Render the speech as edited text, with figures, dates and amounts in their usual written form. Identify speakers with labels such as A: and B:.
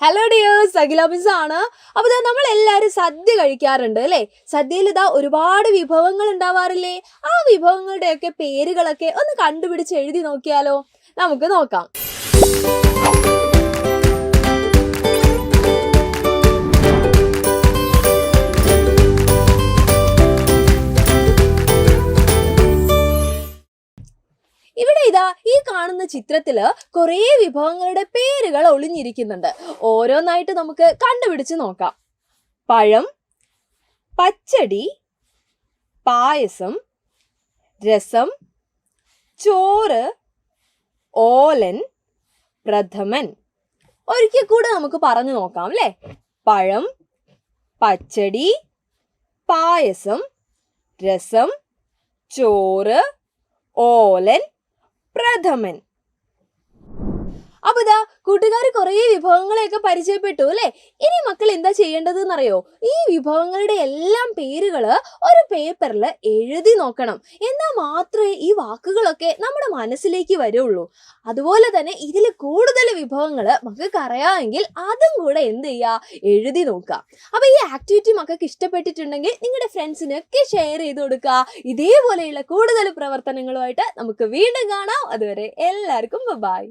A: Hello dears, അഖില miss ആണ്. അപ്പോൾ നമ്മൾ എല്ലാവരും സദ്യ കഴിക്കാറുണ്ട് അല്ലേ? സദ്യയിൽ ഒരുപാട് വിഭവങ്ങൾ ഉണ്ടാവാറില്ലേ? ആ വിഭവങ്ങളുടെയൊക്കെ പേരുകളൊക്കെ ഒന്ന് കണ്ടുപിടിച്ച് എഴുതി നോക്കിയാലോ? നമുക്ക് നോക്കാം. ഇവിടെ ഈ കാണുന്ന ചിത്രത്തില് കുറേ വിഭവങ്ങളുടെ പേരുകൾ ഒളിഞ്ഞിരിക്കുന്നുണ്ട്. ഓരോന്നായിട്ട് നമുക്ക് കണ്ടുപിടിച്ച് നോക്കാം. പഴം, പച്ചടി, പായസം, രസം, ചോറ്, ഓലൻ, പ്രഥമൻ. ഒരിക്കൽ കൂടെ നമുക്ക് പറഞ്ഞു നോക്കാം അല്ലേ? പഴം, പച്ചടി, പായസം, രസം, ചോറ്, ഓലൻ, പ്രഥമൻ. അപ്പൊ കൂട്ടുകാർ കുറേ വിഭവങ്ങളെയൊക്കെ പരിചയപ്പെട്ടു അല്ലേ? ഇനി മക്കൾ എന്താ ചെയ്യേണ്ടത് എന്നറിയോ? ഈ വിഭവങ്ങളുടെ എല്ലാം പേരുകൾ ഒരു പേപ്പറിൽ എഴുതി നോക്കണം. എന്നാൽ മാത്രമേ ഈ വാക്കുകളൊക്കെ നമ്മുടെ മനസ്സിലേക്ക് വരുള്ളൂ. അതുപോലെ തന്നെ ഇതിൽ കൂടുതൽ വിഭവങ്ങൾ മക്കൾക്ക് അറിയാമെങ്കിൽ അതും കൂടെ എന്ത് ചെയ്യുക, എഴുതി നോക്കുക. അപ്പൊ ഈ ആക്ടിവിറ്റി മക്കൾക്ക് ഇഷ്ടപ്പെട്ടിട്ടുണ്ടെങ്കിൽ നിങ്ങളുടെ ഫ്രണ്ട്സിനൊക്കെ ഷെയർ ചെയ്ത് കൊടുക്കുക. ഇതേപോലെയുള്ള കൂടുതൽ പ്രവർത്തനങ്ങളുമായിട്ട് നമുക്ക് വീണ്ടും കാണാം. അതുവരെ എല്ലാവർക്കും ബൈ.